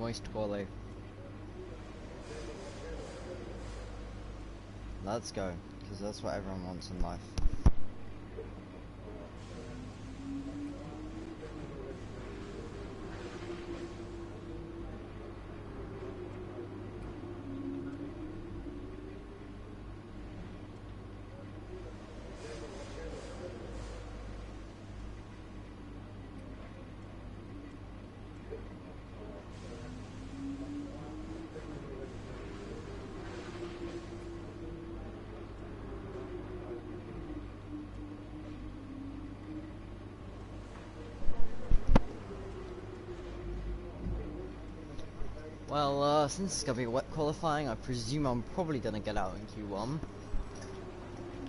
moist quality. Let's go, because that's what everyone wants in life. Well, since it's gonna be wet qualifying, I presume I'm probably gonna get out in Q1.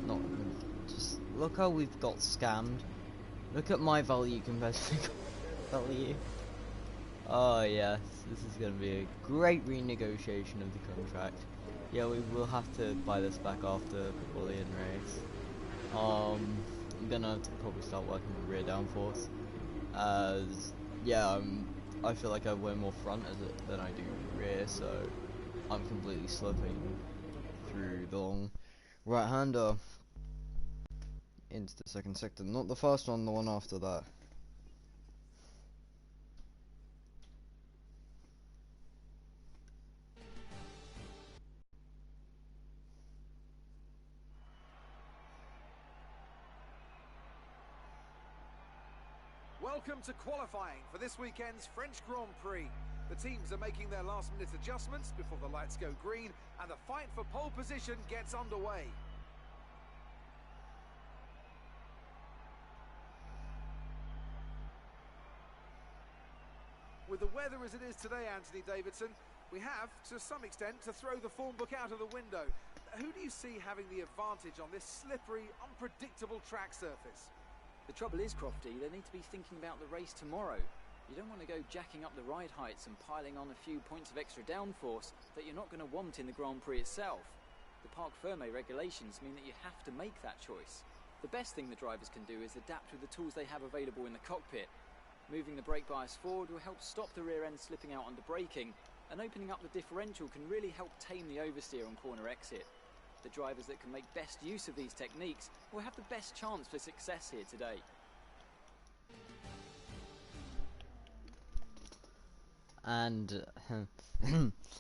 Not just look how we've got scammed. Look at my value compared to the value. Oh yes, this is gonna be a great renegotiation of the contract. Yeah, we will have to buy this back after the Boolean race. I'm gonna have to probably start working on rear downforce, as yeah, I feel like I wear more front than I do rear, so I'm completely slipping through the long right-hander into the second sector. Not the first one, the one after that. Welcome to qualifying for this weekend's French Grand Prix. The teams are making their last-minute adjustments before the lights go green, and the fight for pole position gets underway. With the weather as it is today, Anthony Davidson, we have, to some extent, to throw the form book out of the window. Who do you see having the advantage on this slippery, unpredictable track surface? The trouble is, Crofty, they need to be thinking about the race tomorrow. You don't want to go jacking up the ride heights and piling on a few points of extra downforce that you're not going to want in the Grand Prix itself. The Parc Ferme regulations mean that you have to make that choice. The best thing the drivers can do is adapt with the tools they have available in the cockpit. Moving the brake bias forward will help stop the rear end slipping out under braking, and opening up the differential can really help tame the oversteer on corner exit. The drivers that can make best use of these techniques will have the best chance for success here today. And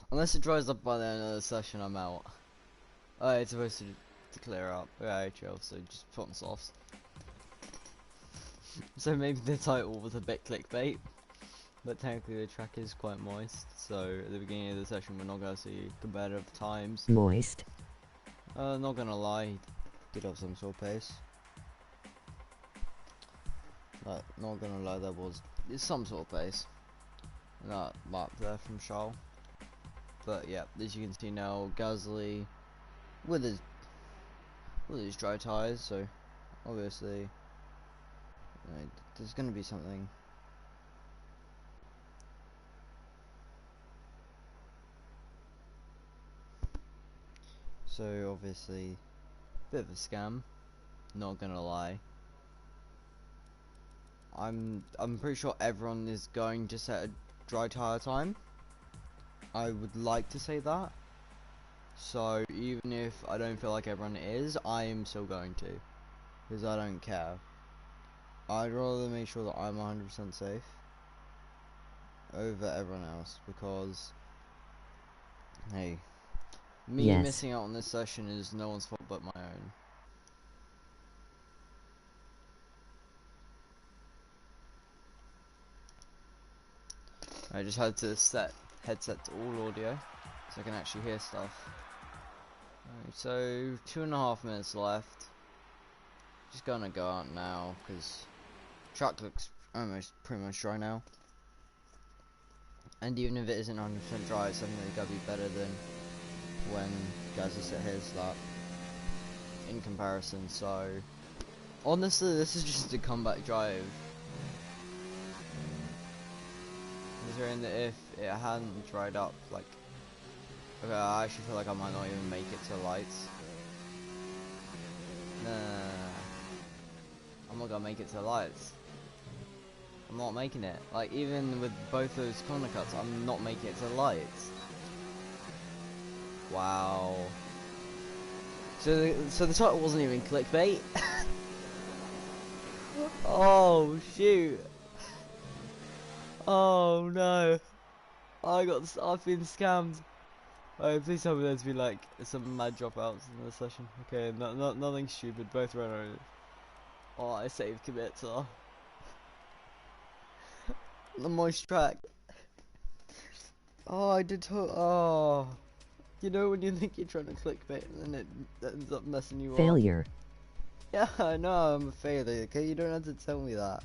unless it dries up by the end of the session, I'm out. Oh, it's supposed to clear up. Right, chill, so just put on softs. So maybe the title was a bit clickbait, but technically the track is quite moist, so at the beginning of the session we're not going to see competitive times. Moist. Not gonna lie, he did have some sort of pace. But not gonna lie, it's some sort of pace. That lap there from Charles. But yeah, as you can see now, Gasly with his dry tyres, so obviously there's gonna be something. So obviously, bit of a scam, not gonna lie. I'm pretty sure everyone is going to set a dry tyre time. I would like to say that. So even if I don't feel like everyone is, I am still going to, because I don't care. I'd rather make sure that I'm 100% safe over everyone else, because hey, me missing out on this session is no one's fault but my own. I just had to set headset to all audio so I can actually hear stuff. Alright, so 2.5 minutes left. Just gonna go out now because track looks almost pretty much dry now. And even if it isn't 100% dry, it's definitely gotta be better than when Gasly set his lap in comparison. So honestly, this is just a comeback drive. Considering that if it hadn't dried up, like, okay, I actually feel like I might not even make it to lights. Nah, I'm not gonna make it to lights. I'm not making it. Like, even with both those corner cuts, I'm not making it to lights. Wow. So the title wasn't even clickbait. Oh shoot. Oh no. I've been scammed. Oh, please tell me there's been like some mad dropouts in the session. Okay, nothing stupid. Both runners. Oh, I saved Kibitza. The moist track. Oh, I did. Oh, you know when you think you're trying to clickbait and then it ends up messing you up. Failure. Yeah, I know I'm a failure. Okay, you don't have to tell me that.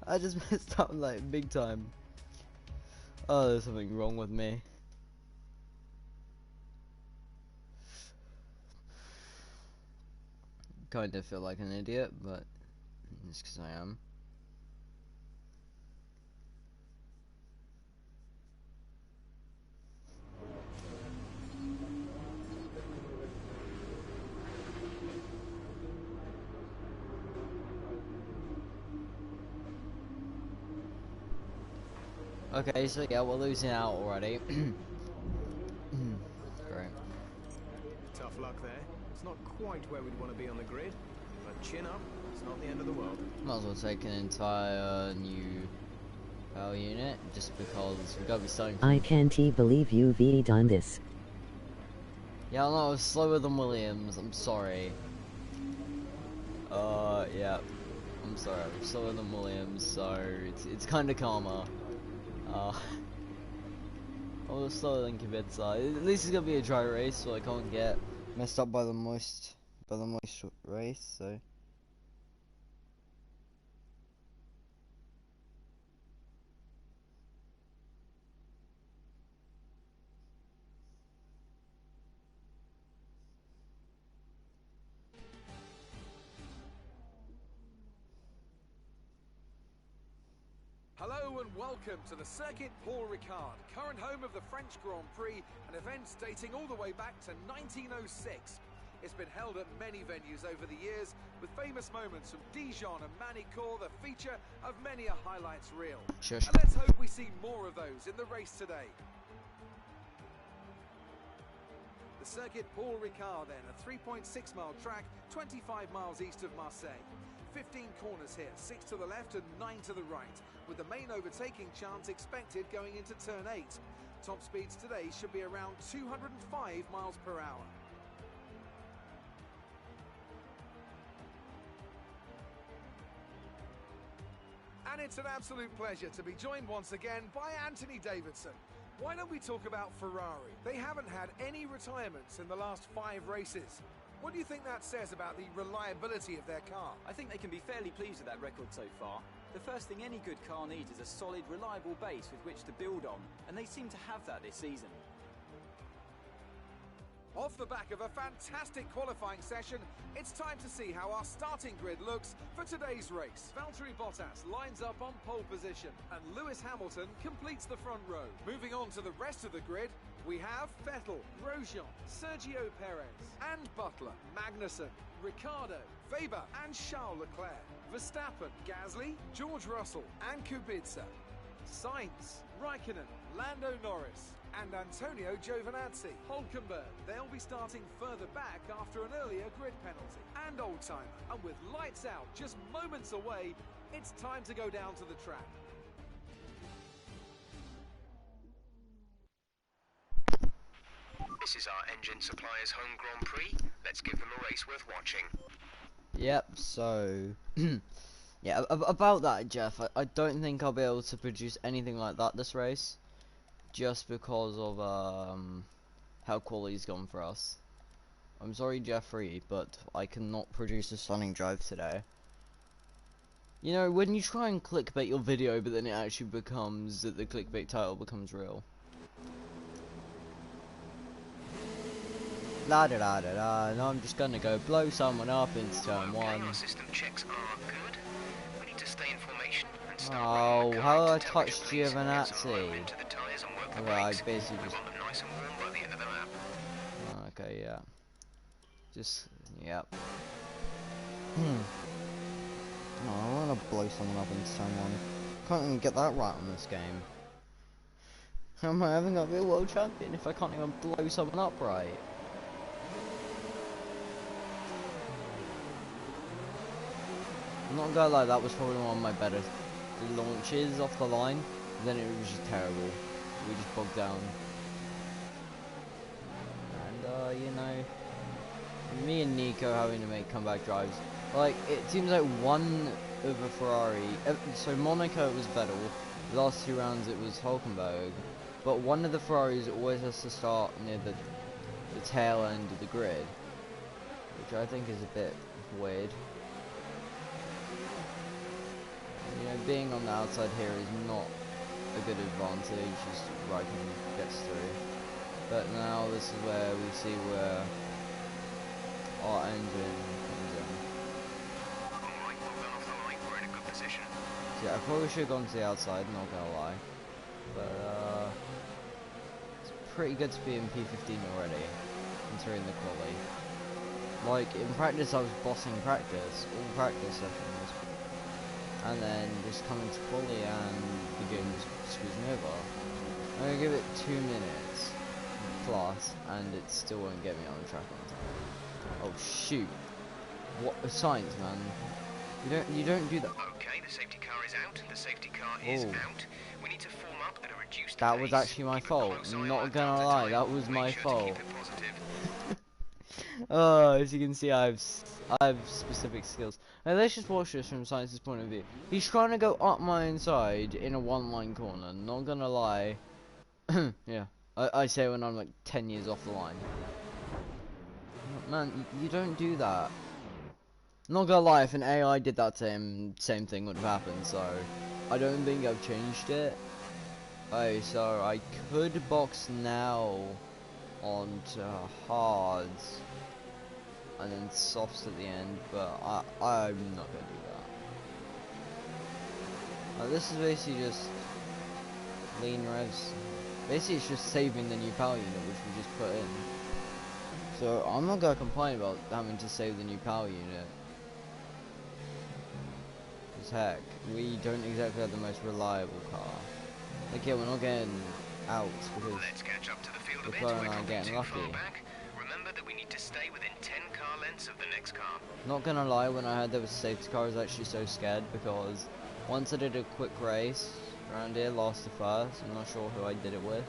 I just messed up like big time. Oh, there's something wrong with me. Kind of feel like an idiot, but it's because I am. Okay, so yeah, we're losing out already. Great. Tough luck there. It's not quite where we'd want to be on the grid, but chin up, it's not the end of the world. Might as well take an entire new power unit, just because we've got to be starting from... I can't believe you've done this. Yeah, I know, I was slower than Williams, I'm sorry. Yeah. I'm sorry, I'm slower than Williams, so it's kind of karma. I was slower than Kibitza. At least it's gonna be a dry race, so I can't get messed up by the moist race. So. Hello and welcome to the Circuit Paul Ricard, current home of the French Grand Prix, an event dating all the way back to 1906. It's been held at many venues over the years, with famous moments from Dijon and Manicourt the feature of many a highlights reel. Shush. And let's hope we see more of those in the race today. The Circuit Paul Ricard then, a 3.6-mile track, 25 miles east of Marseille. 15 corners here, 6 to the left and 9 to the right, with the main overtaking chance expected going into turn 8. Top speeds today should be around 205 miles per hour. And it's an absolute pleasure to be joined once again by Anthony Davidson. Why don't we talk about Ferrari? They haven't had any retirements in the last 5 races. What do you think that says about the reliability of their car? I think they can be fairly pleased with that record so far. The first thing any good car needs is a solid, reliable base with which to build on, and they seem to have that this season. Off the back of a fantastic qualifying session, it's time to see how our starting grid looks for today's race. Valtteri Bottas lines up on pole position, and Lewis Hamilton completes the front row. Moving on to the rest of the grid, we have Vettel, Grosjean, Sergio Perez, and Butler, Magnussen, Ricciardo, Weber, and Charles Leclerc. Verstappen, Gasly, George Russell, and Kubica. Sainz, Raikkonen, Lando Norris, and Antonio Giovinazzi. Hülkenberg, they'll be starting further back after an earlier grid penalty. And Oldtimer, and with lights out just moments away, it's time to go down to the track. This is our engine supplier's home Grand Prix. Let's give them a race worth watching. Yep. So. Yeah. About that, Jeff. I don't think I'll be able to produce anything like that this race. Just because of how quality's gone for us. I'm sorry, Jeffrey, but I cannot produce a stunning drive today. You know, when you try and clickbait your video, but then it actually becomes that the clickbait title becomes real. La da da da da. No, I'm just gonna go blow someone up into turn 1. Our system checks are good. We need to stay in formation and start Oh, how I touched Giovinazzi. Well, I basically just... Nice and warm by the end of the lap. Okay, yeah. Just, yep. Oh, I wanna blow someone up in turn 1. Can't even get that right on this game. How am I ever gonna be a world champion if I can't even blow someone up right? I'm not gonna lie, that was probably one of my better launches off the line. Then it was just terrible. We just bogged down. And you know, me and Nico having to make comeback drives. Like, it seems like one of a Ferrari. So Monaco was Vettel. The last 2 rounds it was Hulkenberg. But one of the Ferraris always has to start near the tail end of the grid, which I think is a bit weird. You know, being on the outside here is not a good advantage as Raikkonen gets through. But now this is where we see where our engine comes in. Alright, well done off the line, we're in a good position. So yeah, I probably should have gone to the outside, not gonna lie. But it's pretty good to be in P15 already, considering the quality. Like, in practice I was bossing practice, all practice sessions. And then just coming to quality and the game just squeezed me over. I'm gonna give it 2 minutes plus, and it still won't get me on the track on time. Oh shoot! What a science, man! You don't do that. Okay, the safety car is out. The safety car is out. We need to form up at a reduced That was pace. actually my Keep a fault. close eye on Not that gonna delta lie, time. that was Make my sure to fault. keep it positive. As you can see, I have specific skills. Now let's just watch this from Science's point of view. He's trying to go up my inside in a 1-line corner. Not gonna lie. Yeah, I say when I'm like 10 years off the line. Man, you don't do that. Not gonna lie, if an AI did that to him, same thing would have happened. So I don't think I've changed it. Oh, so I could box now onto hards and then softs at the end, but I'm not gonna do that. This is basically just lean revs. Basically, it's just saving the new power unit, which we just put in. So I'm not gonna complain about having to save the new power unit. Cause heck, we don't exactly have the most reliable car. Like, yeah, we're not getting out because Let's catch up to the field a bit. Leclerc We're and I are dropping getting too far lucky. back. Remember that we need to stay within 10 car lengths of the next car. Not gonna lie, when I heard there was a safety car, I was actually so scared because once I did a quick race around here, lost the first. I'm not sure who I did it with.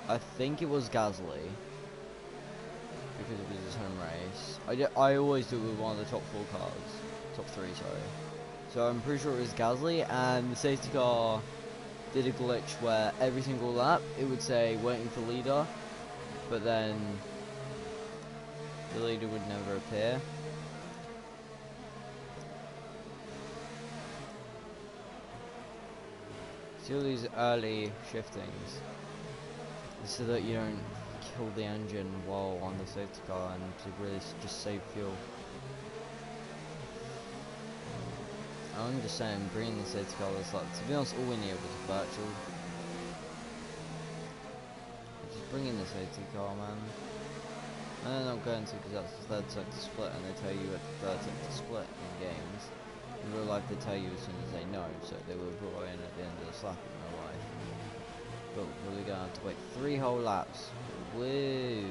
I think it was Gasly because it was his home race. I always do it with one of the top 4 cars, top 3, sorry. So I'm pretty sure it was Gasly, and the safety car did a glitch where every single lap it would say waiting for leader, but then the leader would never appear. See all these early shiftings so that you don't kill the engine while on the safety car and to really just save fuel. I'm just saying, bringing the safety car was like, to be honest, all we needed was a virtual. Just bring in the safety car, man. And they're not going to, because that's the third sector split, and they tell you at the third sector split in games. In real life, they tell you as soon as they know, so they were brought in at the end of the lap in real life. But we're gonna have to wait 3 whole laps. Woo!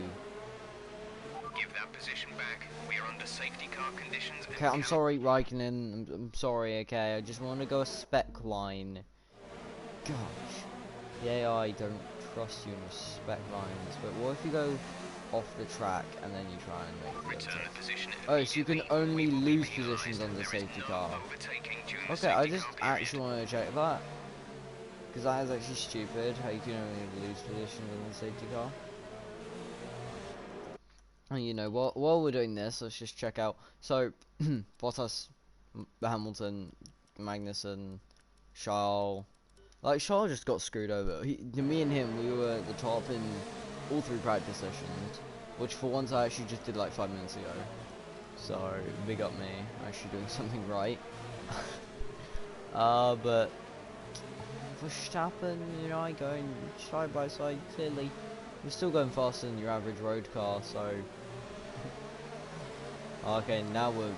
Give that position back. We are under safety car conditions. Okay, I'm sorry, Raikkonen. I'm sorry. Okay, I just want to go a spec line. Gosh, the AI don't trust you in the spec lines. But what if you go off the track and then you try and make Return the position. Oh, so you can only lose positions on the safety car. Okay, I just actually want to check that. Because that is actually stupid, how you can only lose positions on the safety car. And you know, while we're doing this, let's just check out. So, Bottas, Hamilton, Magnussen, Charles. Like, Charles just got screwed over. Me and him, we were at the top in all 3 practice sessions. Which for once I actually just did like 5 minutes ago. So, big up me, actually doing something right. But Verstappen, you know, going side by side, clearly. We're still going faster than your average road car, so... Okay, now we're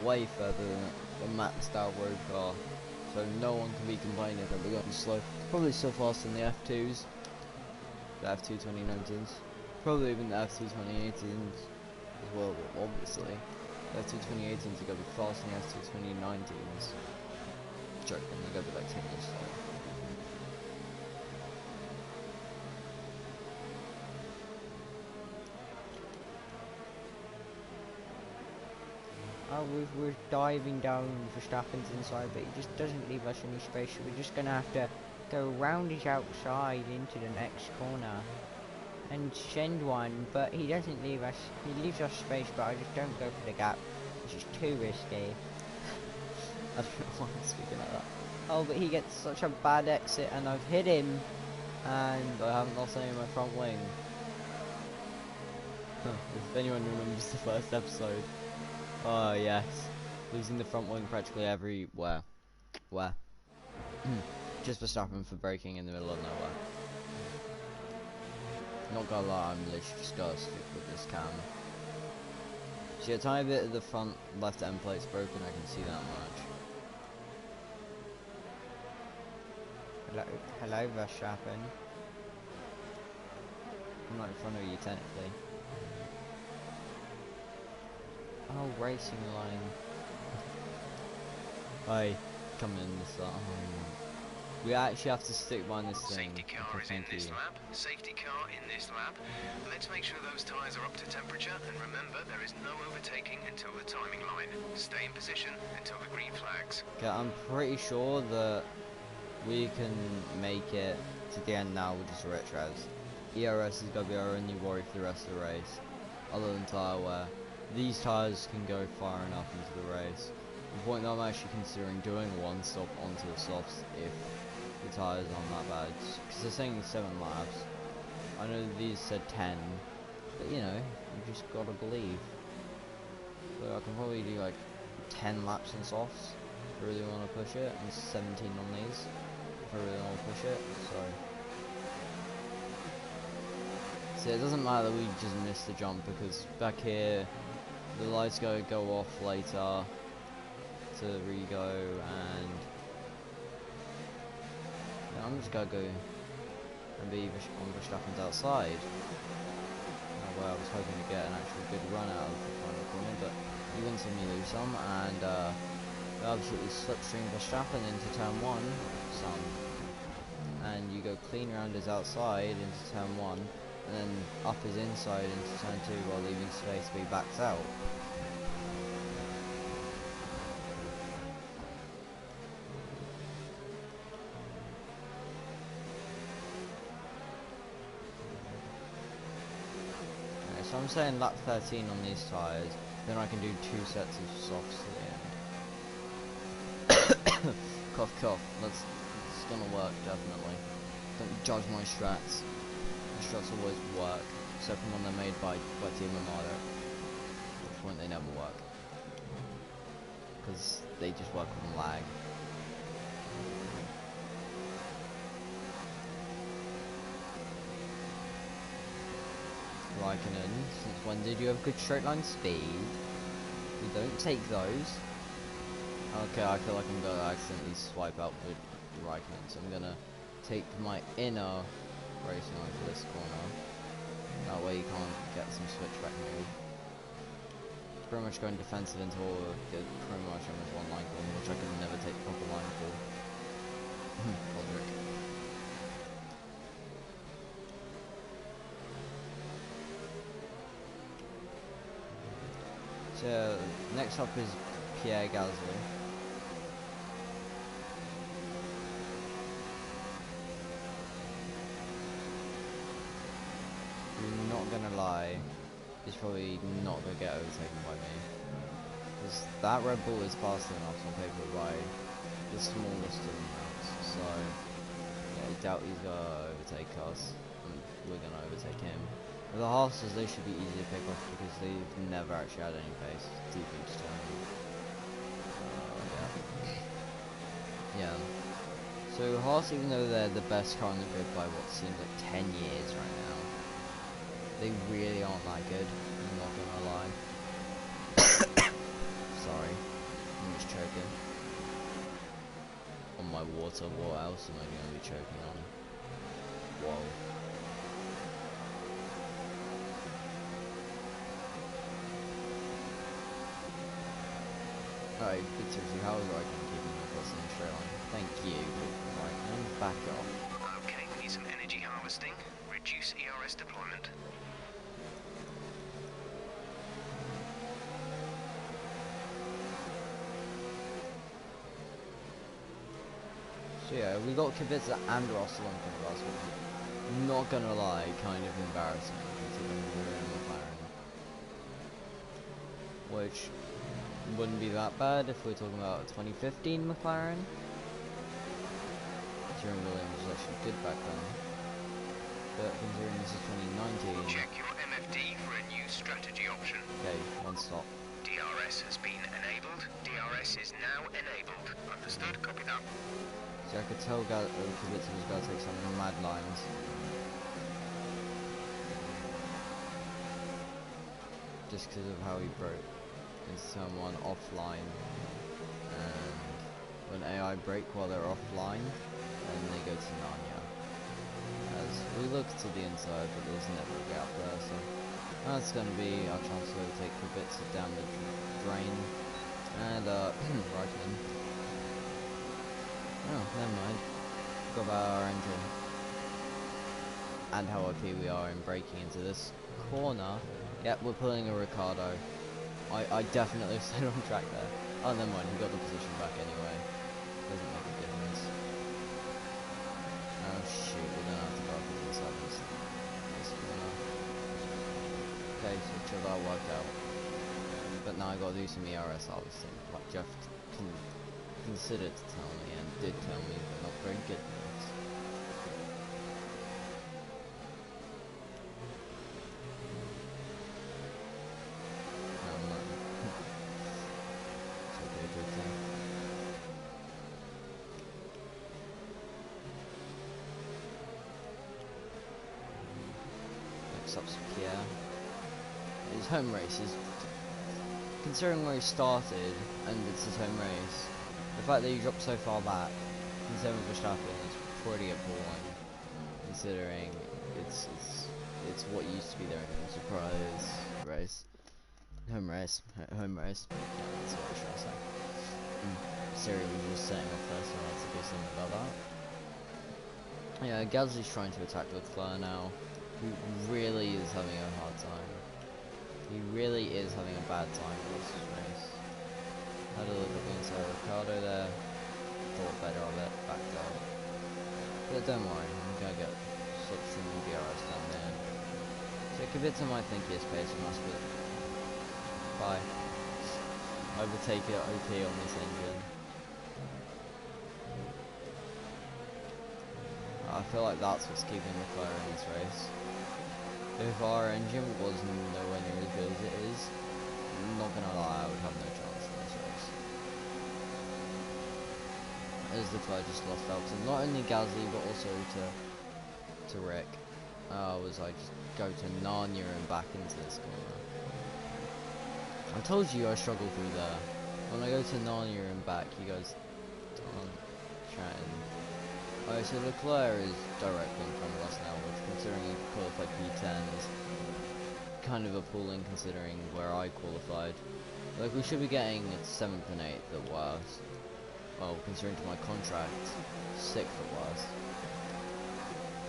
way further than a maxed out road car. so no one can be complaining that we're going slow. Probably still faster than the F2s, the F2 2019s, probably even the F2 2018s as well, obviously. The F2 2018s are going to be faster than the F2 2019s. Joking, they're going to be like 10 years slow. Oh, we're diving down Verstappen's inside, but he just doesn't leave us any space, so we're just going to have to go round his outside into the next corner and send one, but he doesn't leave us, he leaves us space, but I just don't go for the gap, which is too risky. I don't know why I'm speaking like that. Oh, but he gets such a bad exit, and I've hit him, and I haven't lost any of my front wing. If anyone remembers the first episode. Oh yes, losing the front wing practically everywhere. Where? Just Verstappen for braking in the middle of nowhere. Not gonna lie, I'm literally disgusted with this cam. See, a tiny bit of the front left end plate's broken, I can see that much. Hello, Verstappen. I'm not in front of you technically. Oh, racing line. Hey, come in this we actually have to stick behind this thing. Safety car is in this lap. Safety car in this lap. Let's make sure those tyres are up to temperature, and remember there is no overtaking until the timing line. Stay in position until the green flags. Okay, I'm pretty sure that we can make it to the end now with just retros. ERS is going to be our only worry for the rest of the race, other than tyre wear. These tyres can go far enough into the race. The point that I'm actually considering doing one stop onto the softs if the tyres aren't that bad. Because they're saying 7 laps. I know these said 10, but you know, you just gotta believe. So I can probably do like 10 laps on softs if I really want to push it, and 17 on these if I really want to push it. So it doesn't matter that we just missed the jump, because back here the lights go off later to re-go, and yeah, I'm just gonna go and be on Verstappen's outside, where I was hoping to get an actual good run out of the final corner, but you win some, you lose some, and absolutely slipstream Verstappen into turn 1, and you go clean around his outside into turn 1, and then up his inside into turn 2 while leaving space to be backed out. Okay, so I'm saying lap 13 on these tyres, then I can do 2 sets of softs at the end. Cough cough, it's gonna work definitely. Don't judge my strats. Shots always work, except for when they're made by Team Armada, at which point they never work, because they just work with lag. Raikkonen, since when did you have good straight line speed? We don't take those. Okay, I feel like I'm gonna accidentally swipe out with Raikkonen, so I'm gonna take my inner racing line for this corner. That way you can't get some switchback move. It's pretty much going defensive until get pretty much almost one line corner, which I could never take the proper line for. Roderick. So next up is Pierre Gasly. Not gonna lie, he's probably not gonna get overtaken by me, because that Red Bull is fast enough on paper by the smallest of amounts, so yeah, I doubt he's gonna overtake us, and we're gonna overtake him. With the Haas's, they should be easy to pick off because they've never actually had any pace deep into turn. Yeah. So Haas, even though they're the best car in the grid by what seems like 10 years right now, they really aren't that good, I'm not gonna lie. Sorry, I'm just choking. on my water. What else am I going to be choking on? Whoa. Alright, but seriously, how is Raikkonen keeping my course in a straight line? Thank you, Raikkonen. Back off. Okay, we need some energy harvesting. Reduce ERS deployment. So yeah, we got Kubica and Russell in front of us, which is, not gonna lie, kind of embarrassing considering we were in McLaren. Which wouldn't be that bad if we're talking about a 2015 McLaren. Considering Williams was actually good back then. But considering this is 2019... Check your MFD for a new strategy option. Okay, one stop. DRS has been enabled. DRS is now enabled. Understood? Copy that. So I could tell Kubica was going to take some mad lines. Just because of how he broke into turn 1 offline. And when AI break while they're offline, then they go to Narnia. As we look to the inside, but there's never a gap there, so that's going to be our chance to overtake Kubica down the drain. And, Raikkonen. Oh, never mind. Got our engine. And how OP we are in braking into this corner. Yep, we're pulling a Ricardo. I definitely stayed on track there. Oh, never mind, he got the position back anyway. Doesn't make a difference. Oh shoot, we're gonna have to go up inside this corner. Okay, so chill, that worked out. But now I gotta do some ERS harvesting, like Jeff considered to tell me and did tell me, but not very good at it. It's okay, good thing. Next up's Pierre. His home race is, considering where he started and it's his home race, the fact that he dropped so far back, considering Verstappen, is pretty appalling. Considering it's what used to be their own surprise race, home race. Yeah, that's what I should say. Siri was just saying off first, so I had to do something about that. Yeah, Gasly's trying to attack Leclerc now, who really is having a hard time. He really is having a bad time with this race. Had a look at the inside of Ricardo there, thought better of it, backed out. But don't worry, I'm gonna get slipstream and DRS down there. So Kubica might think he has pace and must be. Bye. Overtake it OP on this engine. I feel like that's what's keeping McLaren in this race. If our engine was nowhere near as good as it is, I'm not gonna lie, I would have no chance in this race. As the Leclerc just lost out to not only Gasly but also to Rick. Was I just go to Narnia and back into this corner. I told you I struggle through there. When I go to Narnia and back, you guys aren't chatting. Alright, so Leclerc is directly in front of us now, which considering he qualified P10 is kind of appalling considering where I qualified. Like, we should be getting 7th and 8th at worst. Well, considering to my contract, 6th at worst.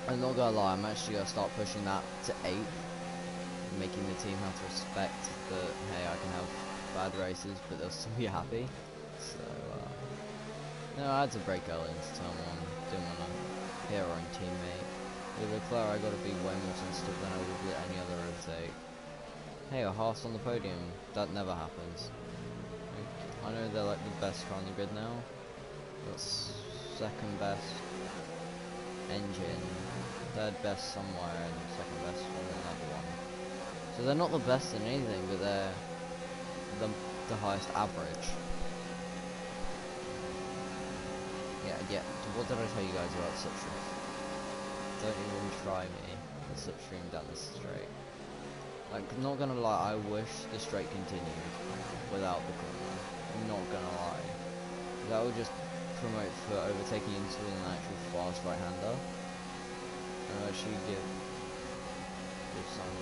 I'm not gonna lie, I'm actually gonna start pushing that to 8th. Making the team have to respect that, hey, I can have bad races, but they'll still be happy. So, no, I had to break early into turn 1. Didn't want to hit our own teammate. With Leclerc, I gotta be way more sensitive than I would with any other overtake. Hey, a Haas on the podium. That never happens. I know they're like the best car on the grid now. That's second best engine, third best somewhere, and second best on another one. So they're not the best in anything, but they're the highest average. Yeah. What did I tell you guys about slipstream? Don't even try me with slipstream down this straight. Like, not gonna lie, I wish the straight continued without the corner. I'm not gonna lie. That would just promote for overtaking into an actual fast right-hander. And actually give some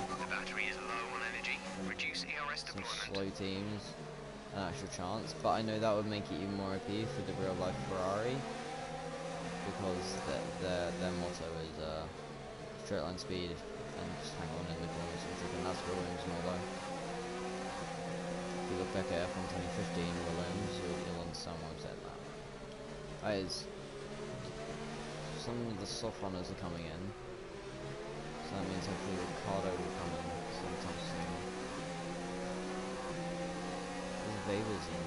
The battery is low on energy. Reduce ERS some deployment. slow teams an actual chance, but I know that would make it even more OP for the real life Ferrari, because their motto is straight line speed and just hang on in the corners, and that's Williams' motto. If you look back at F1 2015 Williams, you'll understand why I'm saying that. That is, some of the soft runners are coming in, so that means hopefully Ricardo will come in sometime soon. Weber's in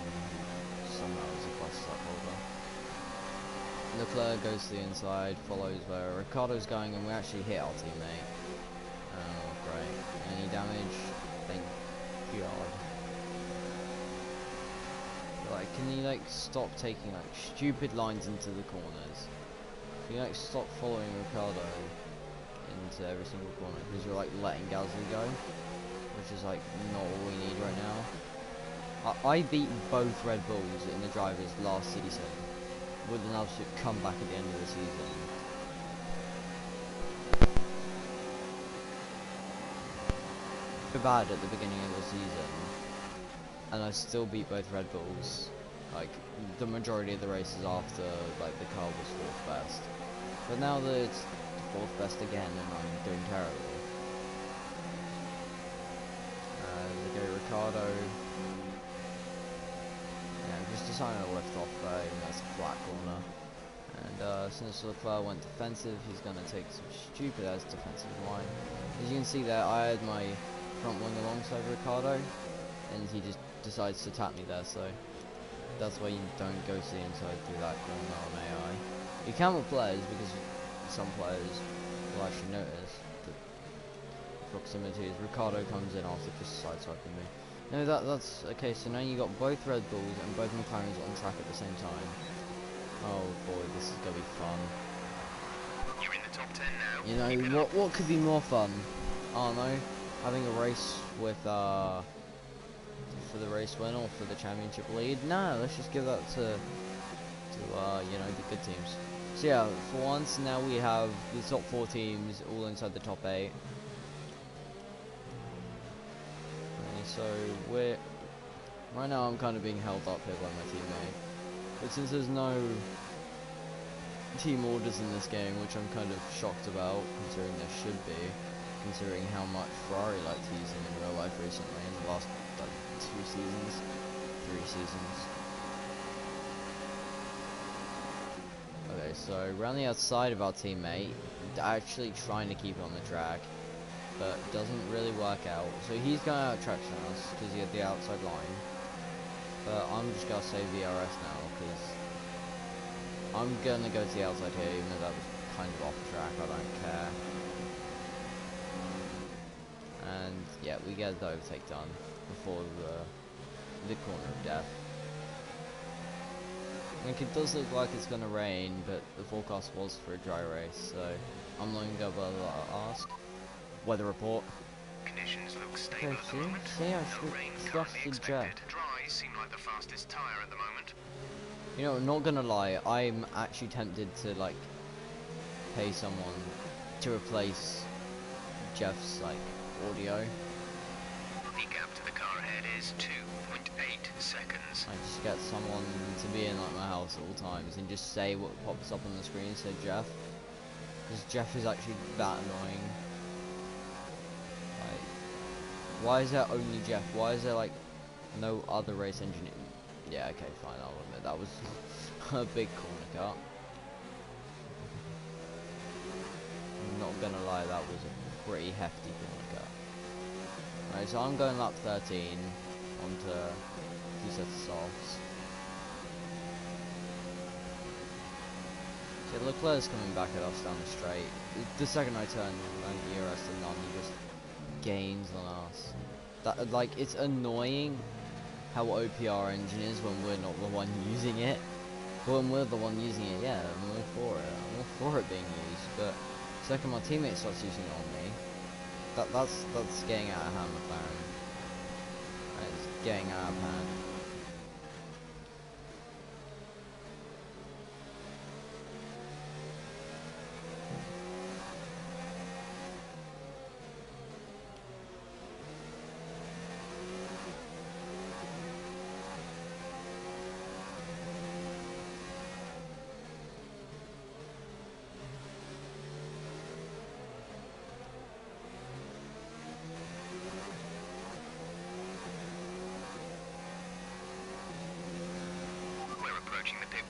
somehow as a bus stop holder. Leclerc goes to the inside, follows where Ricardo's going, and we actually hit our teammate. Oh, great. Any damage? Thank God. Like, can you like stop taking like stupid lines into the corners? Can you like stop following Ricardo into every single corner, because you're like letting Gasly go, which is like not all we need right now. I beat both Red Bulls in the drivers last season with an absolute comeback at the end of the season. So bad at the beginning of the season, and I still beat both Red Bulls, like the majority of the races after like the car was 4th best. But now that it's 4th best again and I'm doing terrible. They go Ricardo. Just deciding to lift off there, even though it's a flat corner. And since Leclerc went defensive, he's going to take some stupid ass defensive line. As you can see there, I had my front wing alongside Ricardo, and he just decides to tap me there, so that's why you don't go to the inside through that corner on AI. You can with players, because some players will actually notice the proximity as Ricardo comes in after just sideswiping me. No, that's okay. So now you got both Red Bulls and both McLarens on track at the same time. Oh boy, this is gonna be fun. You're in the top 10 now. You know what could be more fun? I don't know, having a race with for the race win or for the championship lead. No, let's just give that to you know, the good teams. So yeah, for once now we have the top 4 teams all inside the top 8. So we're right now I'm kind of being held up here by my teammate, but since there's no team orders in this game, which I'm kind of shocked about, considering there should be, considering how much Ferrari like to use them in real life recently in the last like 3 seasons. Okay, so around the outside of our teammate, actually trying to keep it on the track, but doesn't really work out. So he's going to out-traction us because he had the outside line. But I'm just going to save the RS now because I'm going to go to the outside here, even though that was kind of off track. I don't care. And yeah, we get the overtake done before the corner of death. Like, it does look like it's going to rain, but the forecast was for a dry race, so I'm not going to go ask. Weather report. Conditions look stable Okay, at the moment. see, I No should rain trust currently the expected. jet. Dry seem like the fastest tyre at the moment. You know, not gonna lie, I'm actually tempted to like pay someone to replace Jeff's like audio. The gap to the car ahead is 2.8 seconds. I just get someone to be in like my house at all times and just say what pops up on the screen, so Jeff. Because Jeff is actually that annoying. Like, why is there only Jeff? Why is there like no other race engineer? Yeah, okay, fine, I'll admit that was a big corner cut. I'm not gonna lie, that was a pretty hefty corner cut. Alright, so I'm going lap 13 onto 2 sets of softs. So Leclerc's coming back at us down the straight. The second I turn the ERS to none, he just gains on us. That, like, it's annoying how OPR engine is when we're not the one using it. But when we're the one using it, yeah, I'm all for it. I'm all for it being used. But the second my teammate starts using it on me, that's getting out of hand, McLaren. It's getting out of hand.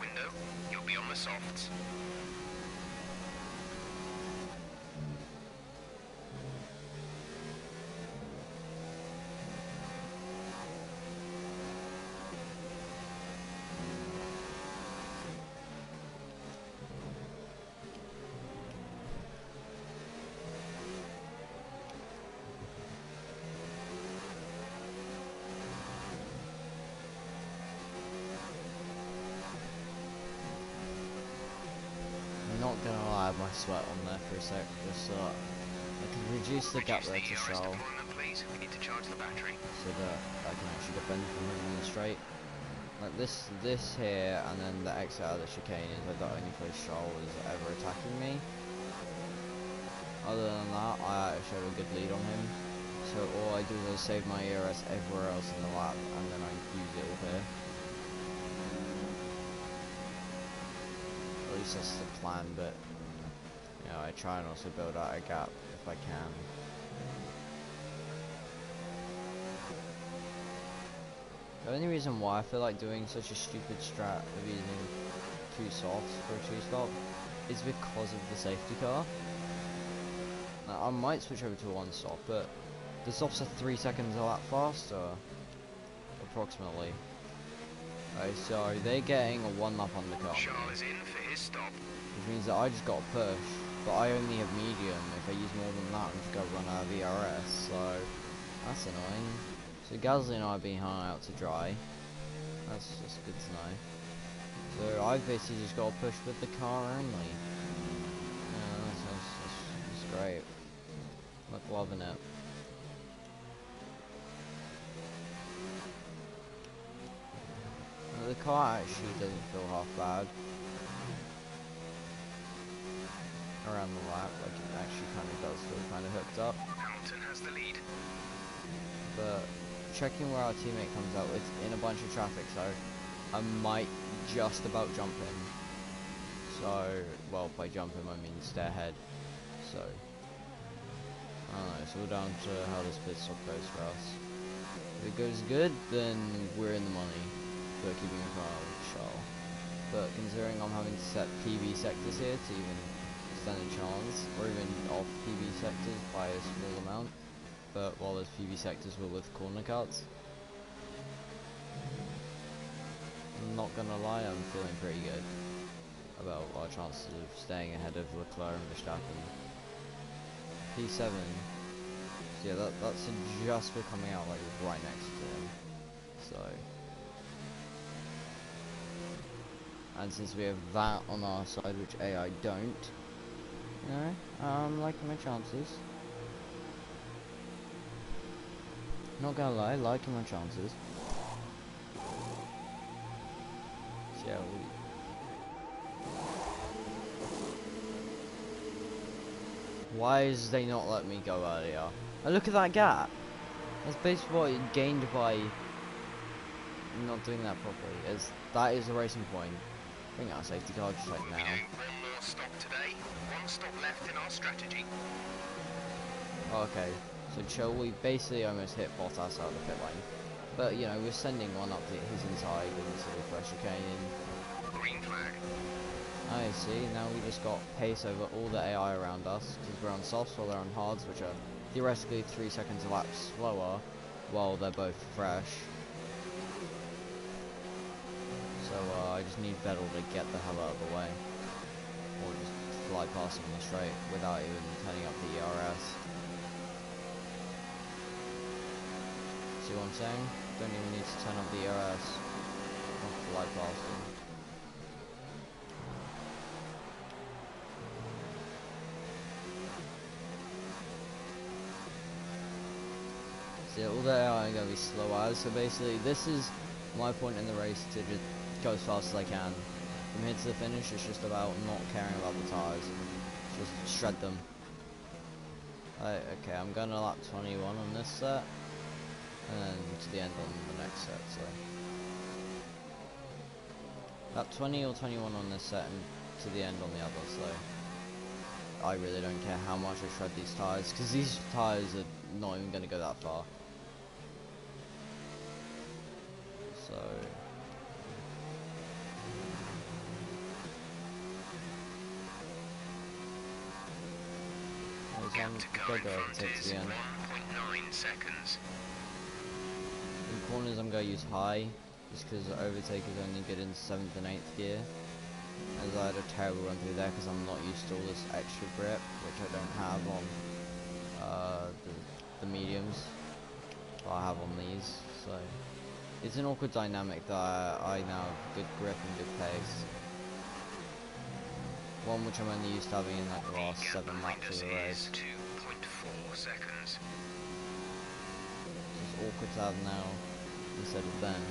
window, you'll be on the softs. Not gonna lie, I had my sweat on there for a sec, just so that I can reduce the gap there to ERS Charles, deployment, please. We need to charge the battery. so that I can actually defend from him in the straight. Like this here, and then the exit out of the chicane is like the only place Charles is ever attacking me. Other than that, I actually have a good lead on him. So all I do is I save my ERS everywhere else in the lap, and then I use it all here. At least that's the plan, but you know, I try and also build out a gap if I can. The only reason why I feel like doing such a stupid strat of using 2 softs for a 2-stop is because of the safety car. Now, I might switch over to a 1-stop, but the softs are 3 seconds a lap faster, approximately. Okay, so they're getting a 1 lap undercut, Charles is in for his stop. which means that I just got a push, but I only have medium. If I use more than that, I'm just going to run out of ERS, so that's annoying. So Gasly and I are being hung out to dry. That's just good to know. So I've basically just got to push with the car only. Yeah, that's great. I'm loving it. The car actually doesn't feel half bad around the lap, like it actually kind of does feel kind of hooked up. Hamilton has the lead. But checking where our teammate comes out, it's in a bunch of traffic, so I might just about jump him. So, well, by jump him I mean stay ahead. So, I don't know, it's all down to how this pit stop goes for us. If it goes good, then we're in the money for keeping in front of Charles. But considering I'm having to set PB sectors here to even stand a chance, or even off PB sectors by a small amount, but while those PB sectors were with corner cuts, I'm not gonna lie, I'm feeling pretty good about our chances of staying ahead of Leclerc and Verstappen. P7, so yeah, that's just for coming out like right next to him. So, and since we have that on our side, which AI don't, you know, I'm liking my chances. Not gonna lie, liking my chances. So yeah, why is they not let me go earlier? And look at that gap. That's basically what it gained by not doing that properly. That is the racing point. Bring out a safety car just like now. One more stop today. 1 stop left in our strategy. Okay, so chill. We basically almost hit Bottas out of the pit lane, but you know we're sending one up to his inside into the first chicane. Green flag. I see. Now we just got pace over all the AI around us because we're on softs while they're on hards, which are theoretically 3 seconds a lap slower, while they're both fresh. So I just need Vettel to get the hell out of the way, or just fly past him on the straight without even turning up the ERS. See what I'm saying? Don't even need to turn up the ERS. I'll fly past him. So yeah, all the AI are going to be slow as, so basically this is my point in the race to just go as fast as I can. From here to the finish, it's just about not caring about the tyres. Just shred them. Okay, I'm going to lap 21 on this set, and then to the end on the next set, so. Lap 20 or 21 on this set, and to the end on the other, so. I really don't care how much I shred these tyres, because these tyres are not even going to go that far. So gap to go in go front overtake to is the end. 1.9 seconds. In corners I'm going to use high, just because overtake is only good in 7th and 8th gear. As I had a terrible run through there because I'm not used to all this extra grip, which I don't have on the mediums, but I have on these. So it's an awkward dynamic that I now have good grip and good pace. One which I'm only used to having in like the last 7 laps of the race. 2.4 seconds. It's awkward to have now instead of then.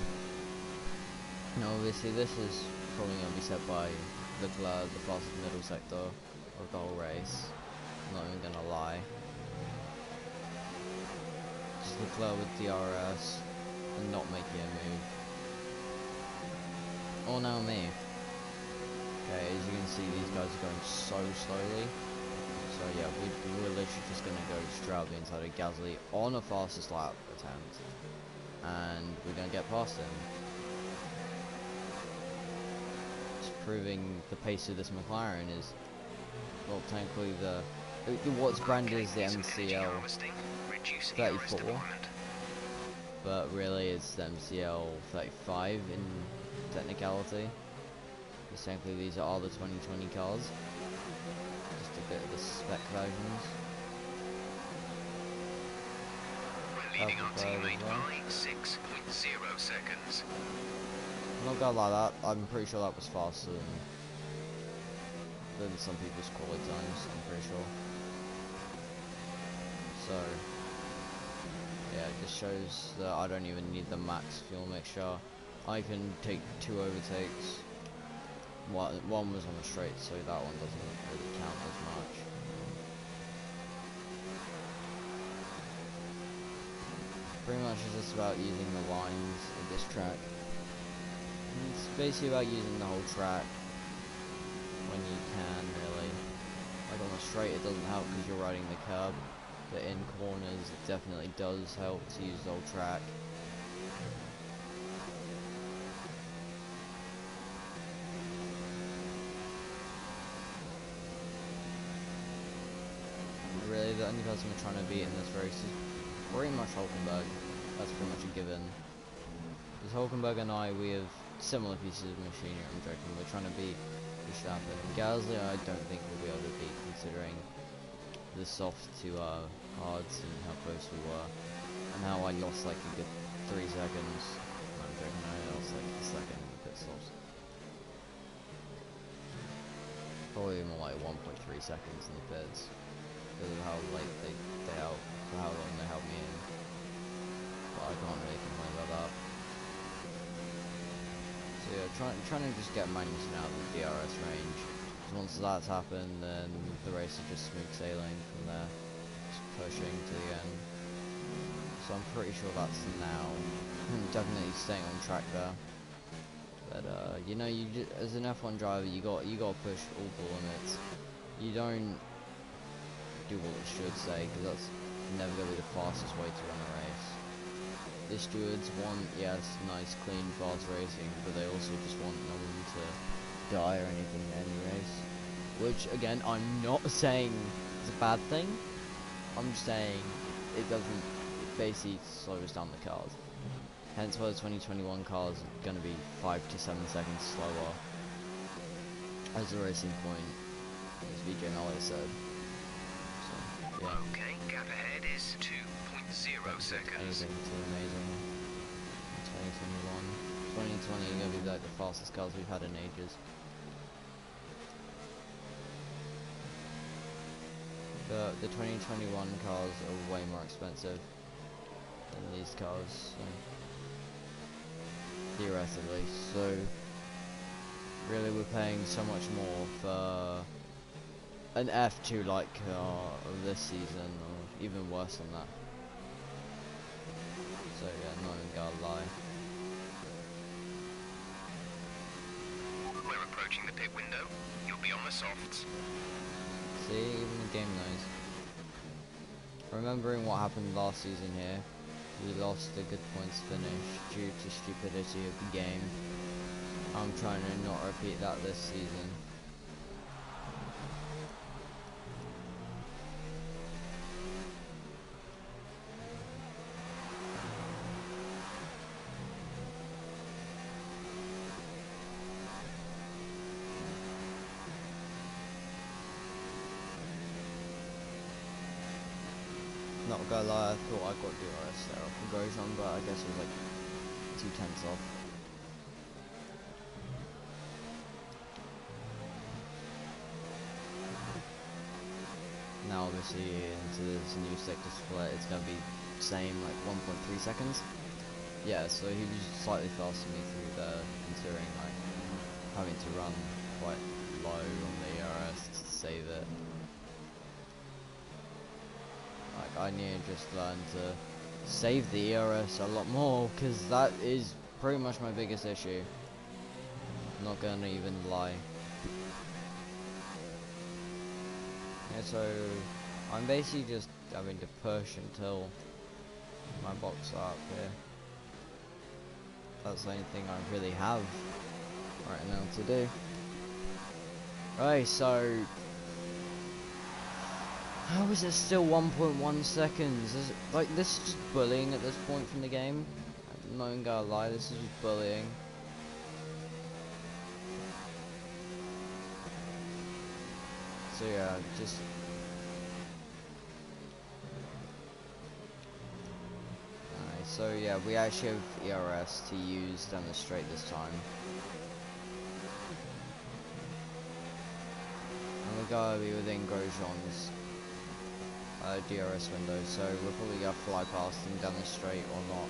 Now obviously this is probably going to be set by Leclerc, the fastest middle sector of the whole race. I'm not even going to lie. Just Leclerc with DRS and not making a move. Or now me. Okay, as you can see these guys are going so slowly. So yeah, we're literally just going to go straight out the inside of Gasly on a fastest lap attempt. And we're going to get past him. Proving the pace of this McLaren is, well, technically what's branded as the MCL 34, but really it's the MCL 35 in technicality. Because technically these are all the 2020 cars, just a bit of the spec versions. We're leading our teammate by 6.0 seconds. I'm not gonna lie, that I'm pretty sure that was faster than some people's quality times, I'm pretty sure. So yeah, it just shows that I don't even need the max fuel mixture. I can take 2 overtakes. One was on the straight, so that one doesn't really count as much. Pretty much it's just about using the lines of this track. It's basically about using the whole track when you can, really. Like on the straight it doesn't help because you're riding the curb, but in corners it definitely does help to use the whole track. Really, the only person we're trying to beat in this race is pretty much Hulkenberg. That's pretty much a given. Because Hulkenberg and I, we have similar pieces of machinery, I'm joking. We're trying to beat Verstappen. Gasly I don't think we'll be able to beat, considering the soft to hards and how close we were. And how I lost like a good 3 seconds. I'm joking, I lost like a second in the pit stops. Probably more like 1.3 seconds in the pits. Because of how late they help, for how long they helped me in. But I can't really complain about that. So yeah, trying to just get Magnussen out of the DRS range. Because once that's happened, then the race is just smooth sailing from there. Just pushing to the end. So I'm pretty sure that's now. Definitely staying on track there. But you know, as an F1 driver, you got to push all the limits. You don't do what it should say, because that's never going to be the fastest way to run a race. The stewards want, yes, nice, clean, fast racing, but they also just want no one to die or anything in any race. Which, again, I'm not saying is a bad thing. I'm just saying it basically slows down the cars. Hence why the 2021 cars are going to be 5 to 7 seconds slower as the racing point, as VJ Nolly said. Yeah. Okay, gap ahead is 2.0 seconds. Anything too amazing. 2021. 2020 are going to be like the fastest cars we've had in ages. The 2021 cars are way more expensive than these cars, so theoretically. So really we're paying so much more for an F2 like car of this season, or even worse than that. So yeah, not even gonna lie. We're approaching the pit window. You'll be on the softs. See, even the game knows. Remembering what happened last season here, we lost a good points finish due to stupidity of the game. I'm trying to not repeat that this season. Not gonna lie, I thought I got DRS there off from Grosjean, but I guess it was like 2/10 off. Now obviously into this new sector split, it's gonna be same like 1.3 seconds. Yeah, so he was slightly faster than me through there, considering like having to run quite low on the ERS to save it. Like I need to just learn to save the ERS a lot more, because that is pretty much my biggest issue. I'm not gonna even lie. Yeah, so I'm basically just having to push until my box are up here. That's the only thing I really have right now to do. Right, so how is it still 1.1 seconds? Is it, like, this is just bullying at this point from the game. I'm not even gonna lie, this is just bullying. So yeah, just so yeah, we actually have ERS to use down the straight this time. And we're gonna be within Grosjean's DRS window, so we're probably gonna fly past him down the straight or not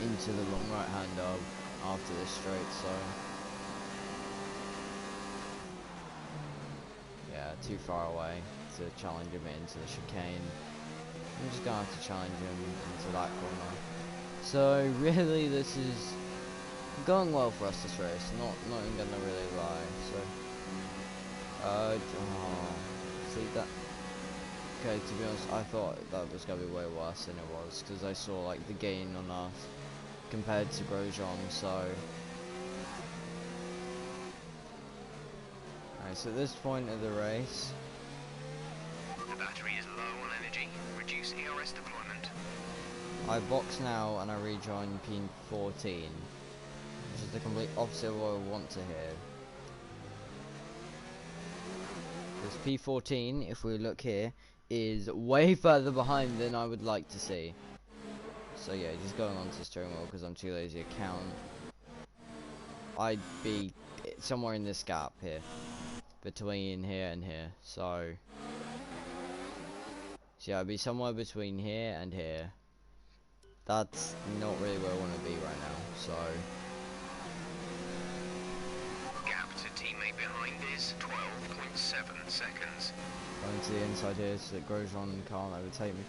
into the long right hander after this straight, so yeah, too far away to challenge him into the chicane. I'm just gonna have to challenge him into that corner. So really, this is going well for us this race. Not even gonna really lie. So, see that. Okay, to be honest, I thought that was gonna be way worse than it was, because I saw like the gain on us compared to Grosjean. So, alright. So at this point of the race, The battery is low on energy. Reduce ERS deployment. I box now and I rejoin P14, which is the complete opposite of what I want to hear. Because P14, if we look here, is way further behind than I would like to see. So yeah, just going on to steering wheel because I'm too lazy to count. I'd be somewhere in this gap here, between here and here. So yeah, I'd be somewhere between here and here. That's not really where I want to be right now, so Gap to teammate behind is 12.7 seconds. going to the inside here so that Grosjean can't overtake me.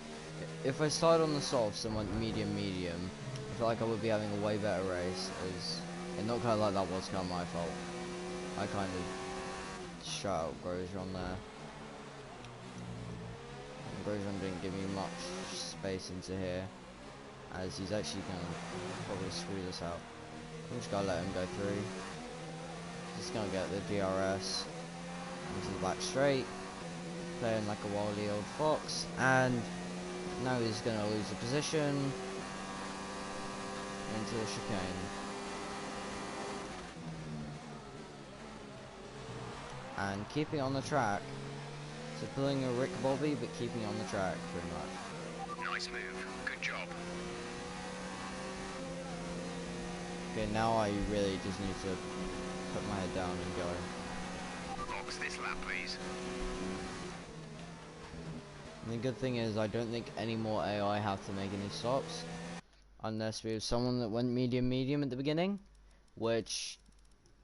If I started on the softs and went medium, I feel like I would be having a way better race, and not kinda like that was kinda my fault. I kind of shut out Grosjean there. And Grosjean didn't give me much space into here, as he's actually going to probably screw this out. I'm just going to let him go through. Just going to get the DRS into the back straight, playing like a wily old fox, and now he's going to lose the position into the chicane. And keeping on the track, so pulling a Rick Bobby, but keeping on the track pretty much. Nice move. Good job. Okay, now I really just need to put my head down and go. Box this lap, please. And the good thing is, I don't think any more AI have to make any stops, unless we have someone that went medium at the beginning, which,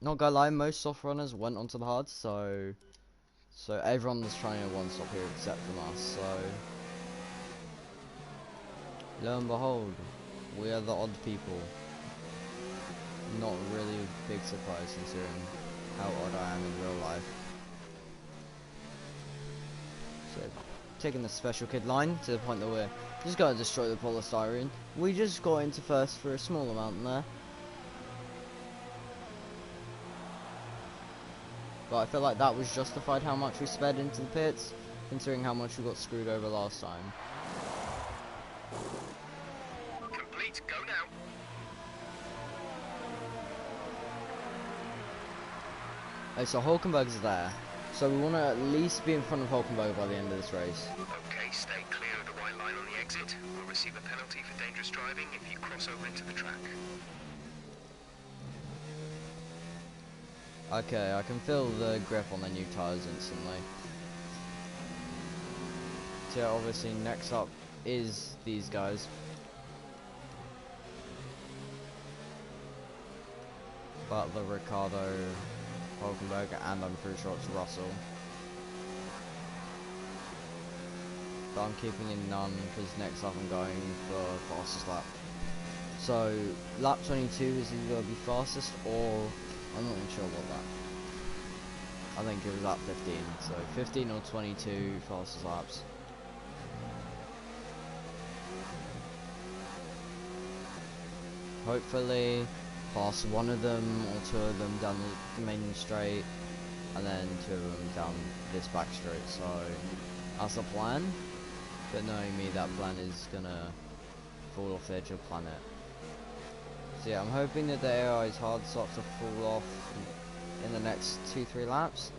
not gonna lie, most soft runners went onto the hard, so everyone was trying to one stop here except from us. So lo and behold, we are the odd people. Not really a big surprise considering how odd I am in real life. So, taking the special kid line to the point that we're just going to destroy the polystyrene. We just got into first for a small amount there. But I feel like that was justified how much we sped into the pits, considering how much we got screwed over last time. Complete. Go now. Okay, so Hulkenberg's there. So we want to at least be in front of Hulkenberg by the end of this race. Okay, stay clear of the white line on the exit will receive a penalty for dangerous driving if you cross over into the track. Okay, I can feel the grip on the new tyres instantly. So obviously next up is these guys. Butler, Ricardo, Hulkenberg, and I'm pretty sure it's Russell. But I'm keeping in none because next up I'm going for fastest lap. So lap 22 is either going to be fastest or I'm not even sure about that. I think it was lap 15. So 15 or 22 fastest laps. Hopefully pass one of them or two of them down the main straight and then two of them down this back straight. So that's the plan. But knowing me, that plan is gonna fall off the edge of the planet. So yeah, I'm hoping that the AI's hard stops to fall off in the next 2-3 laps.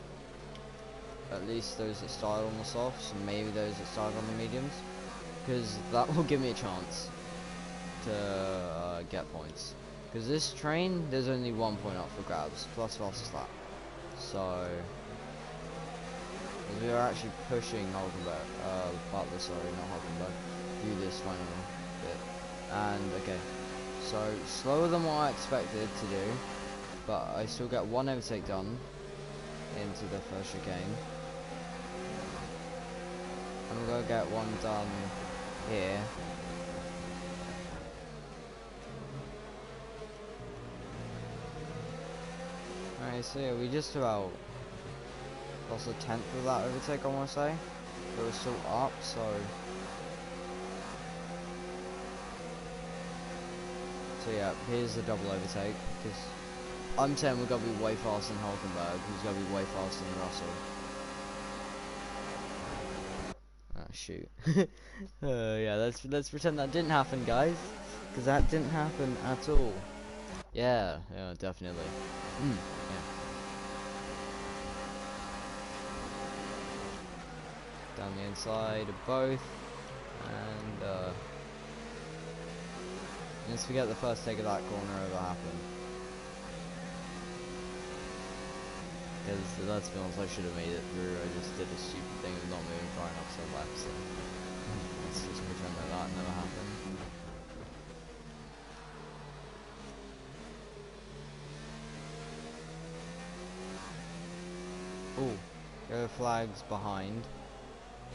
At least those that started on the softs, and maybe those that started on the mediums. Because that will give me a chance to get points. Because this train, there's only 1 point up for grabs, plus fastest lap. So we are actually pushing Hulkenberg, Butler, sorry, not Hulkenberg, through this final bit. And okay, so slower than what I expected to do, but I still get one overtake done into the first chicane. I'm gonna get one done here. Alright, so yeah, we just about lost a tenth of that overtake, I want to say. But it was still up, so yeah, here's the double overtake, because I'm saying we're going to be way faster than Hulkenberg, who's going to be way faster than Russell. Ah, shoot. Yeah, let's pretend that didn't happen, guys, because that didn't happen at all. Yeah, definitely. Yeah. Down the inside of both, and let's forget the first take of that corner ever happened. Because let's be honest, I should have made it through. I just did a stupid thing of not moving far enough to the left, so let's just pretend that that never happened. Ooh, go flags behind.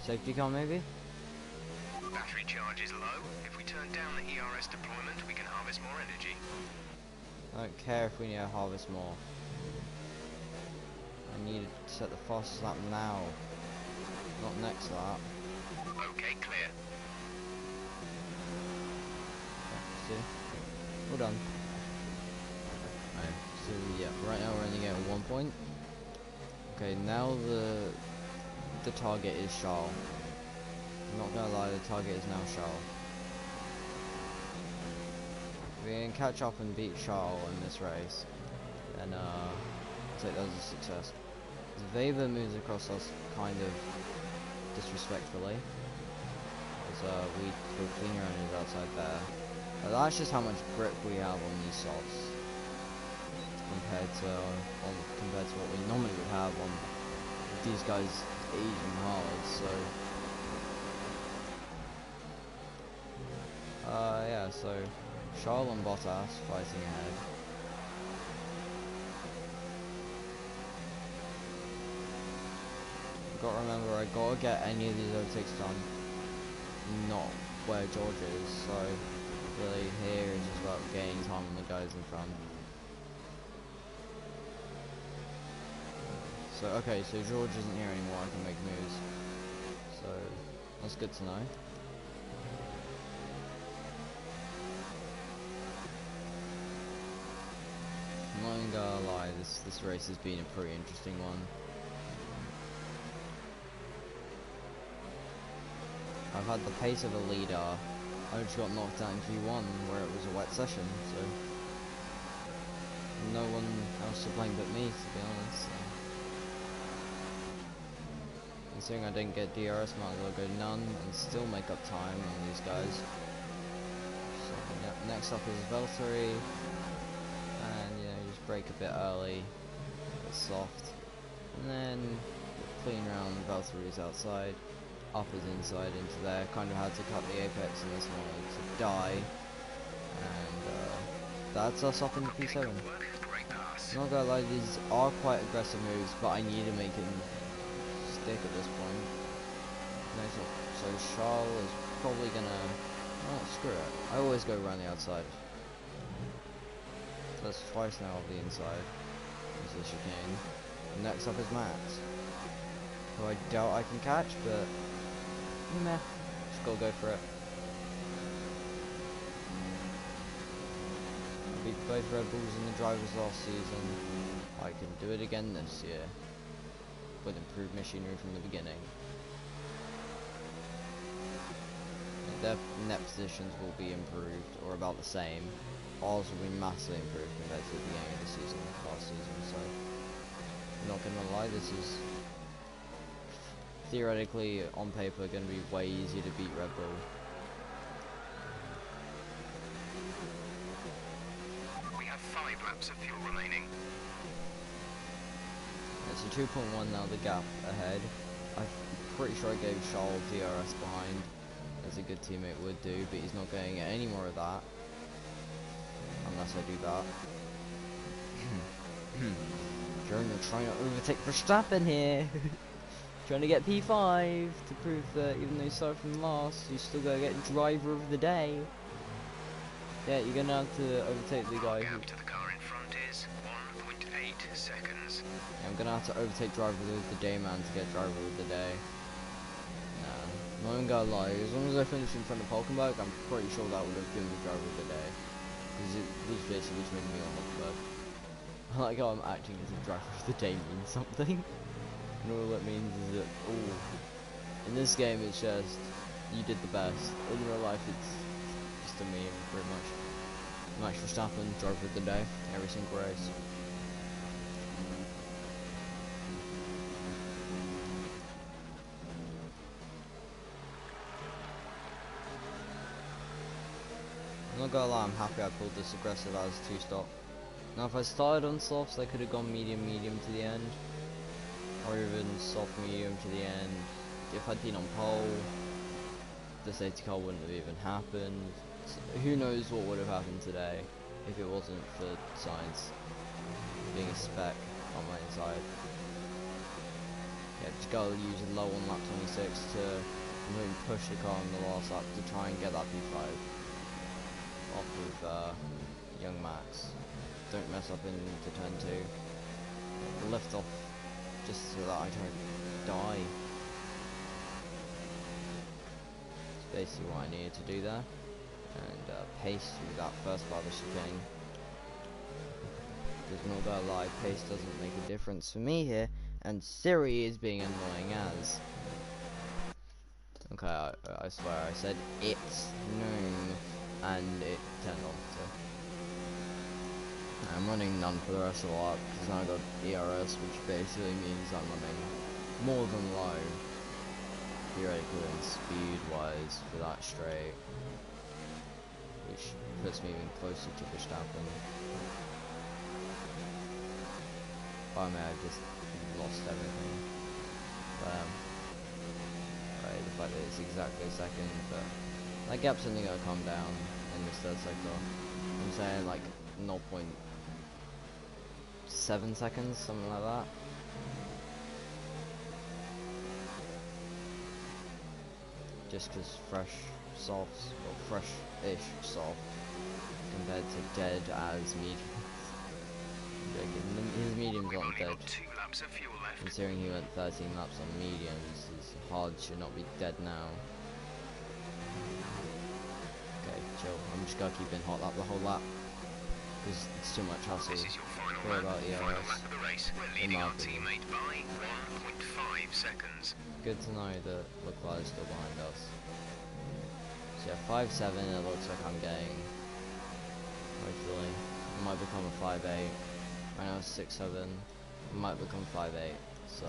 Safety car maybe? Battery charge is low. If we turn down the ERS deployment, we can harvest more energy. I don't care if we need to harvest more. I need to set the fastest lap now, not next lap. Okay, clear. Yeah, see? Well done. Right, so yeah, right now we're only getting 1 point. Okay, now the target is Charles. I'm not gonna lie, the target is now Charles. If we can catch up and beat Charles in this race, then I'll take that as a success. Weber moves across us kind of disrespectfully, because we put cleaner owners outside there. But that's just how much grip we have on these softs compared to what we normally would have on these guys aging hard. So yeah, so Charles and Bottas fighting ahead. Got to remember, I gotta get any of these overtakes done, not where George is. So really, here is just about gaining time on the guys in front. So okay, so George isn't here anymore. I can make moves. So that's good to know. I'm not even gonna lie, this race has been a pretty interesting one. I've had the pace of a leader. I just got knocked out in Q1 where it was a wet session, so no one else to blame but me, to be honest. So. Considering I didn't get DRS, might as well go none and still make up time on these guys. So, yeah, next up is Valtteri, and you know, just brake a bit early, a bit soft, and then clean round. Valtteri's outside, up is inside into there. Kind of had to cut the apex in this one to die, and that's us up into P7. Not gonna lie, these are quite aggressive moves, but I need to make him stick at this point. So Charles is probably gonna... Oh, screw it. I always go around the outside. So that's twice now of the inside. There's the chicane. Next up is Max, who I doubt I can catch, but meh. Just gotta go for it. I beat both Red Bulls in the drivers last season. I can do it again this year, with improved machinery from the beginning. Their net positions will be improved, or about the same. Ours will be massively improved compared to the beginning of the season, last season, so I'm not gonna lie, this is theoretically, on paper, gonna be way easier to beat Red Bull. We have 5 laps of fuel remaining. It's a 2.1 now, the gap ahead. I'm pretty sure I gave Charles DRS behind, as a good teammate would do, but he's not going to get any more of that unless I do that. German trying to overtake Verstappen here. Trying to get P5 to prove that even though you started from last, you still gotta get driver of the day. Yeah, you're gonna have to overtake the guy who... Gap to the car in front is 1.8 seconds. Yeah, I'm gonna have to overtake driver of the day, man, to get driver of the day. Not even gonna lie, as long as I finish in front of Hulkenberg, I'm pretty sure that would have given me driver of the day. Because it was basically just making me on Hulkenberg. I like how I'm acting as if driver of the day means something. And all it means is that, oh, in this game it's just, you did the best. In real life it's just a meme, pretty much. Max Verstappen, driver of the day, every single race. I'm not gonna lie, I'm happy I pulled this aggressive as 2-stop. Now if I started on softs, I could have gone medium to the end. Or even soft medium to the end. If I'd been on pole, the safety car wouldn't have even happened. So who knows what would have happened today if it wasn't for Sainz being a spec on my inside. Yeah, just gotta use a low on lap 26 to push the car on the last lap to try and get that P5 off of young Max. Don't mess up into turn 2. Lift off just so that I don't die. That's basically what I needed to do there. And pace through that first part of the chicane. Because not gonna lie, pace doesn't make a difference for me here. And Siri is being annoying as. Okay, I swear I said it's noon. And it turned on, so I'm running none for the rest of the lap because now I got ERS, which basically means I'm running more than low theoretically and speed wise for that straight, which puts me even closer to Verstappen. Oh man, I've just lost everything. Right, the fact that it's exactly a second, but that gap's only gonna come down in this third sector. I'm saying like 0.7 seconds, something like that. Just because fresh softs, or fresh-ish soft, compared to dead as mediums. His mediums aren't dead. Considering he went 13 laps on mediums, his hard should not be dead now. Okay, chill. I'm just gonna keep in hot lap the whole lap. Because it's too much hassle. This is your final Care lap. about Final ERS. lap of the race. We're leading our teammate by 1.5 seconds. Good to know that Leclerc is still behind us. So yeah, 5.7 it looks like I'm getting. Hopefully. It might become a 5.8. Right now it's 6.7. It might become 5.8. So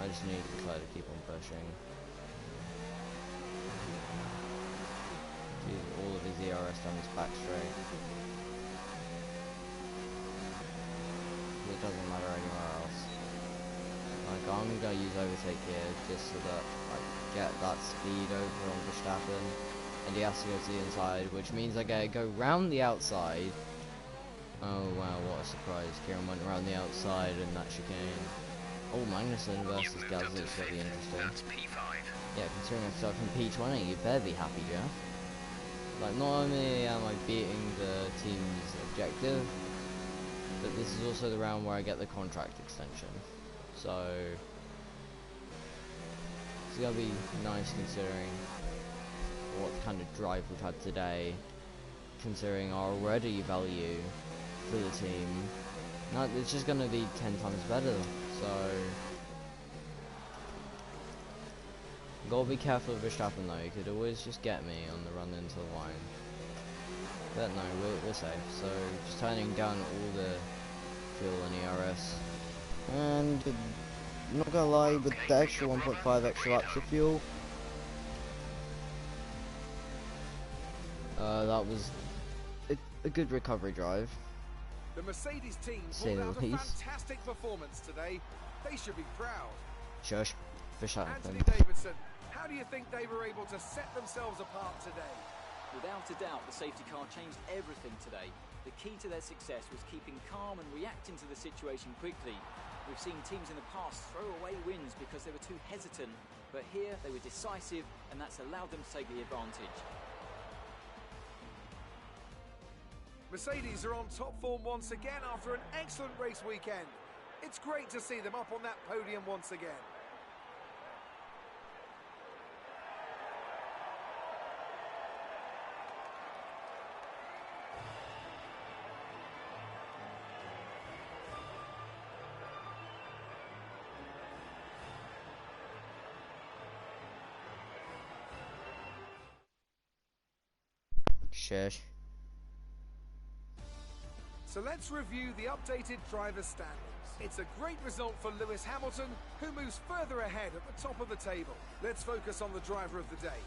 I just need Leclerc to keep on pushing. Do all of his ERS down his back straight. It doesn't matter anywhere else. Like, I'm gonna use overtake here just so that I get that speed over on Verstappen, and he has to go to the inside, which means I gotta go round the outside. Oh wow, what a surprise. Kieran went around the outside in that chicane. Oh, Magnussen versus Gasly is gonna be interesting. That's P5. Yeah, considering I start from P20, you better be happy, Jeff. Like, not only am I beating the team's objective, but this is also the round where I get the contract extension. So it's gonna be nice considering what kind of drive we've had today, considering our already value for the team. No, it's just gonna be 10 times better. So gotta be careful of Verstappen though. He could always just get me on the run into the line. But no, we're safe. So just turning down all the fuel and ERS. And I'm not gonna lie, with the extra 1.5 extra laps of fuel, that was a good recovery drive. The Mercedes team Say pulled out a the least. fantastic performance today. They should be proud. Shush, Anthony Verstappen. Davidson, how do you think they were able to set themselves apart today? Without a doubt, the safety car changed everything today. The key to their success was keeping calm and reacting to the situation quickly. We've seen teams in the past throw away wins because they were too hesitant, but here they were decisive, and that's allowed them to take the advantage. Mercedes are on top form once again after an excellent race weekend. It's great to see them up on that podium once again. Shush. So let's review the updated driver standings. It's a great result for Lewis Hamilton, who moves further ahead at the top of the table. Let's focus on the driver of the day,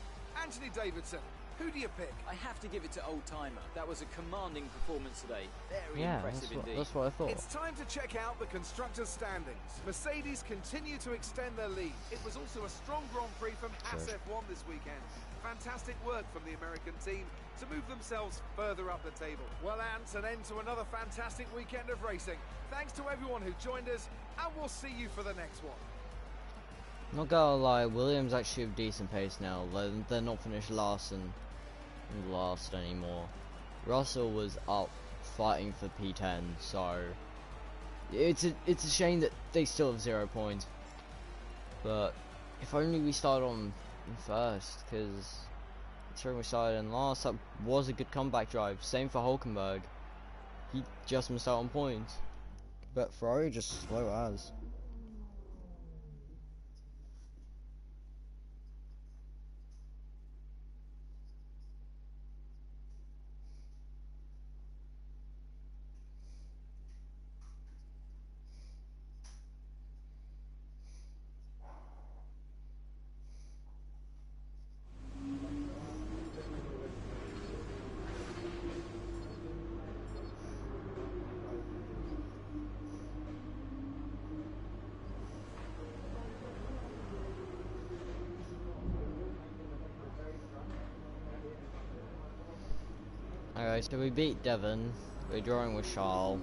Anthony Davidson. Who do you pick? I have to give it to Old Timer. That was a commanding performance today. Very Yeah, impressive indeed. that's what I thought. It's time to check out the constructors' standings. Mercedes continue to extend their lead. It was also a strong Grand Prix from Haas F1 this weekend. Fantastic work from the American team to move themselves further up the table. Well, Ant, an end to another fantastic weekend of racing. Thanks to everyone who joined us, and we'll see you for the next one. Not gonna lie, Williams actually have decent pace now. They're not finished last anymore. Russell was up fighting for P10, so it's a shame that they still have 0 points. But if only we started on first, because considering we started in last, that was a good comeback drive. Same for Hulkenberg. He just missed out on points. But Ferrari just slow as. Alright, so we beat Devon, we're drawing with Charles,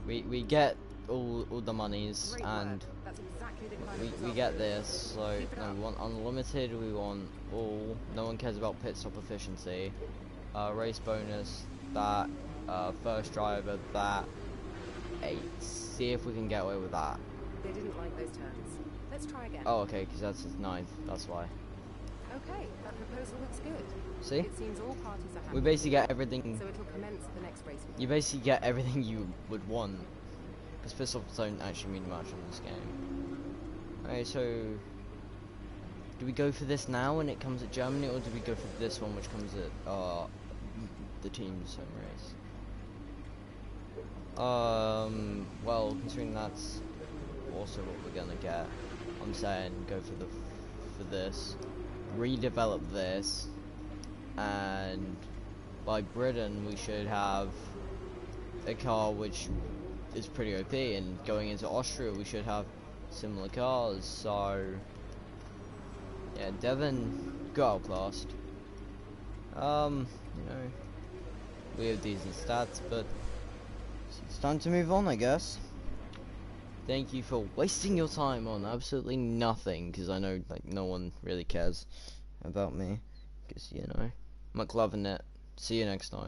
we get all the monies, and we get this, so no, we want unlimited, we want all, no one cares about pit stop efficiency, race bonus, that, first driver, that, 8, see if we can get away with that. They didn't like those terms. Let's try again. Oh, okay, because that's his 9th, that's why. Okay, that proposal looks good. See? It seems all parties are happy. We basically get everything. So it'll commence the next race. You basically get everything you would want, because pit stops don't actually mean much in this game. Okay, so do we go for this now when it comes at Germany, or do we go for this one which comes at the team's home race? Well, considering that's also what we're gonna get I'm saying go for this, redevelop this, and by Britain we should have a car which is pretty OP, and going into Austria we should have similar cars. So yeah, Devon got outclassed. You know, we have decent stats, but it's time to move on, I guess. Thank you for wasting your time on absolutely nothing, because I know like no one really cares about me, because you know, McLovin it. See you next time.